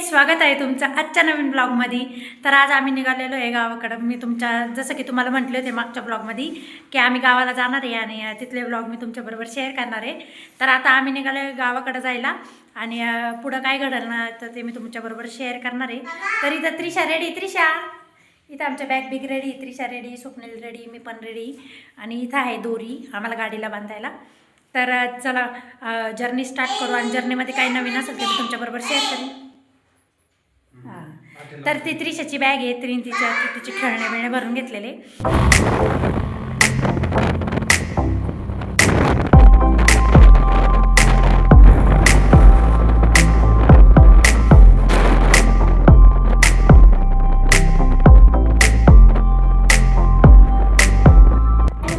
स्वागत आहे तुमचं आजच्या नवीन ब्लॉगमध्ये। तर आज आम्ही निघालेलो आहे गावाकडं। मी तुमच्या जसं की तुम्हाला म्हटले होते मागच्या ब्लॉगमध्ये की आम्ही गावाला जाणार आहे आणि तिथले ब्लॉग मी तुमच्याबरोबर शेअर करणार आहे। तर आता आम्ही निघालो गावाकडं जायला आणि पुढं काय घडलं ना तर ते मी तुमच्याबरोबर शेअर करणार आहे। तर इथं त्रिशा रेडी, त्रिशा इथं आमच्या bag big ready, Trisha ready, Swapnil ready, मी पण रेडी आणि इथं आहे दोरी आम्हाला गाडीला बांधायला। तर चला जर्नी स्टार्ट करू आणि जर्नीमध्ये काही नवीन असेल ते मी तुमच्याबरोबर शेअर करेन। तर ती त्रिशाची बॅग आहे, तिचे खेळणे बिळणे भरून घेतलेले।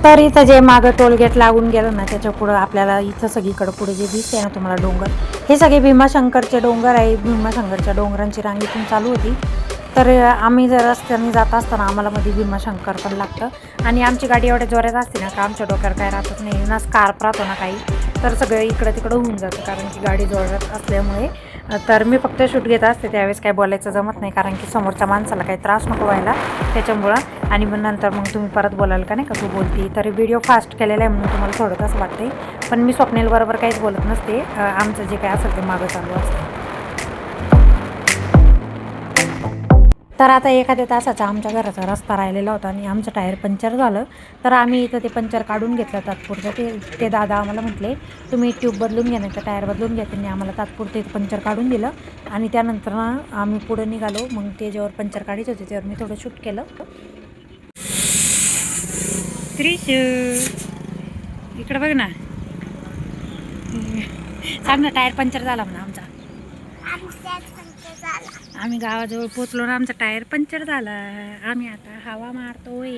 तर इथं जे मागं टोलगेट लागून गेलं ना त्याच्या पुढं आपल्याला इथं सगळीकडं पुढे जे दिसते ना तुम्हाला डोंगर, हे सगळे भीमाशंकरचे डोंगर आहे। भीमाशंकरच्या डोंगरांची रांग इथून चालू होती। तर आम्ही जर रस्त्याने जात असताना आम्हाला मध्ये भीमाशंकर पण लागतं आणि आमची गाडी एवढ्या जोरात असते ना का आमच्या डोक्यावर काय राहतच नाही ना, स्कार्प राहतो ना काही, तर सगळं इकडं तिकडं होऊन जातं कारण की गाडी जोरात असल्यामुळे। तर मी फक्त शूट घेत असते त्यावेळेस काय बोलायचं जमत नाही कारण की समोरच्या माणसाला काही त्रास नको व्हायला त्याच्यामुळं। आणि मग नंतर मग तुम्ही परत बोलाल का नाही का तू बोलती, तर व्हिडिओ फास्ट केलेला आहे म्हणून तुम्हाला थोडं तसं वाटते, पण मी स्वप्नीलबरोबर काहीच बोलत नसते। आमचं जे काय असेल ते मागं चालू असतं। तर आता एखाद्या तासाचा आमच्या घराचा रस्ता राहिलेला होता आणि आमचं टायर पंक्चर झालं। तर आम्ही इथं ते पंक्चर काढून घेतलं तात्पुरतं। ते दादा आम्हाला म्हटले तुम्ही ट्यूब बदलून घ्या नाही तर टायर बदलून घ्या। त्यांनी आम्हाला तात्पुरते पंक्चर काढून दिलं आणि त्यानंतर ना आम्ही पुढे निघालो। मग ते ज्यावर पंक्चर काढायचे होते त्यावर मी थोडं शूट केलं। त्रिशू इकडं बघ ना, सांग ना टायर पंक्चर झाला म्हणा आमचा। आम्ही गावाजवळ पोचलो ना, आमचा टायर पंक्चर झाला। आम्ही आता हवा मारतोय।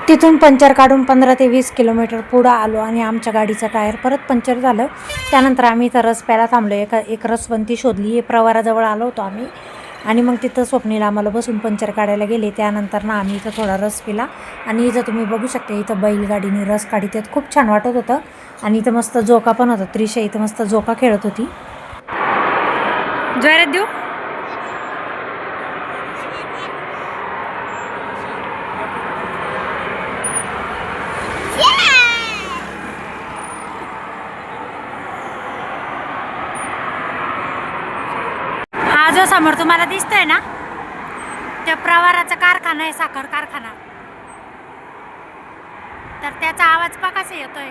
तिथून पंक्चर काढून 15 ते 20 किलोमीटर पुढं आलो आणि आमच्या गाडीचं टायर परत पंक्चर झालं। त्यानंतर आम्ही इथं रस प्यायला थांबलो। एक रसवंती शोधली, हे प्रवाराजवळ आलो होतो आम्ही आणि मग तिथं स्वप्नीला आम्हाला बसून पंक्चर काढायला गेले। त्यानंतर ना आम्ही इथं थोडा रस पिला आणि इथं तुम्ही बघू शकता इथं बैलगाडीने रस काढीत आहेत, खूप छान वाटत होतं। आणि इथं मस्त जोका पण होता, त्रिशा इथं मस्त जोका खेळत होती। जोरात देऊ जो समोर तुम्हाला दिसतोय ना त्या प्रवाराचा कारखाना आहे, साखर कारखाना। तर त्याचा आवाज पहा कसा येतोय।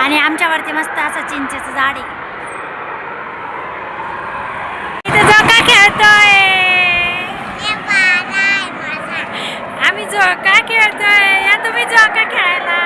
आणि आमच्यावरती मस्त असं चिंचेचं झाड आहे, इथे झोका खेळतोय आम्ही, झोका खेळतोय या तुम्ही झोका खेळायला।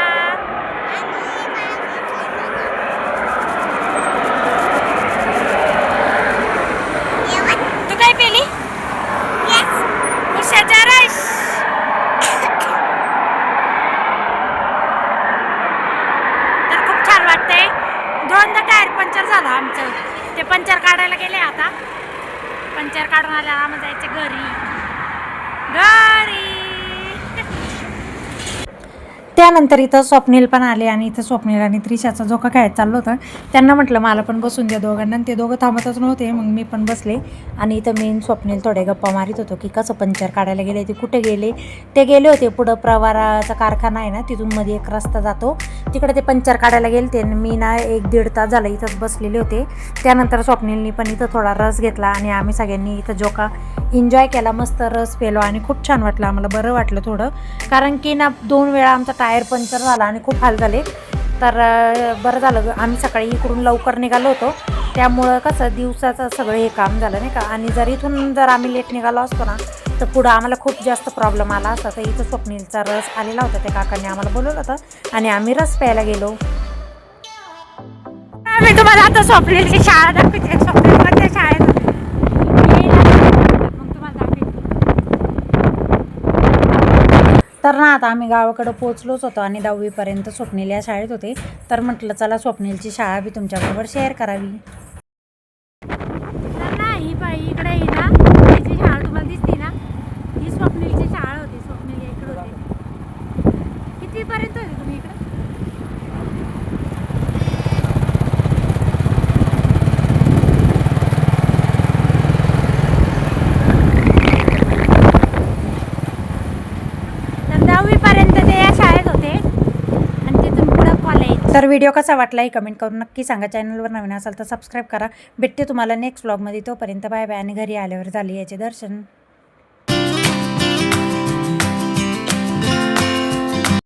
दोनदा टायर पंक्चर झालं आमचं, ते पंक्चर काढायला गेले। आता पंक्चर काढून आल्यावर आम्हाला जायचं घरी। त्यानंतर इथं स्वप्नील पण आले आणि इथं स्वप्नील आणि त्रिशाचा झोका खेळायला चाललं होतं। त्यांना म्हटलं मला पण बसून द्या दोघांना, ते दोघं थांबतच नव्हते। मग मी पण बसले आणि इथं मेन स्वप्नील थोडे गप्पा मारित होतो की कसं पंक्चर काढायला गेले, ते कुठे गेले। ते गेले होते पुढं प्रवाराचा कारखाना आहे ना तिथून मध्ये एक रस्ता जातो, तिकडे ते पंक्चर काढायला गेले ते। मी ना 1-1.5 तास झालं इथंच बसलेले होते। त्यानंतर स्वप्नीलनी पण इथं थोडा रस घेतला आणि आम्ही सगळ्यांनी इथं जोका एन्जॉय केला, मस्त रस पेलो आणि खूप छान वाटलं आम्हाला, बरं वाटलं थोडं कारण की ना 2 वेळा आमचा टायर पंक्चर झाला आणि खूप हाल झाले। तर बरं झालं आम्ही सकाळी इकडून लवकर निघालो होतो, त्यामुळं कसं दिवसाचं सगळं हे काम झालं नाही का। आणि जर आम्ही लेट निघालो असतो ना तर पुढं आम्हाला खूप जास्त प्रॉब्लेम आला असता। तर इथं स्वप्नीलचा रस आलेला होता, त्या काकांनी आम्हाला बोलवलं होतं आणि आम्ही रस प्यायला गेलो। आम्ही तुम्हाला आता स्वप्नीलची शाळा दाखवते, स्वप्नील कोणत्या शाळेत तर ना आता आम्ही गावाकडं पोचलोच होतो आणि 10वीपर्यंत स्वप्नील या शाळेत होते. तर म्हटलं चला स्वप्नीलची शाळा बी तुमच्याबरोबर शेअर करावी. तर ना ही बाई इकडे आहे ना, हिची शाळा तुम्हाला दिसते ना, ही स्वप्नीलची शाळा होती. स्वप्नील इकडे होते. कितीपर्यंत होते तुम्ही इकडे? तर 10वीपर्यंत ते या शाळेत होते आणि तिथून पुढं कॉलेज. तर व्हिडिओ कसा वाटला हे कमेंट करून नक्की सांगा. चॅनलवर नवीन असाल तर सबस्क्राईब करा. भेटते तुम्हाला नेक्स्ट व्लॉगमध्ये. तोपर्यंत बाय बाय आणि घरी आल्यावर झाली याचे दर्शन.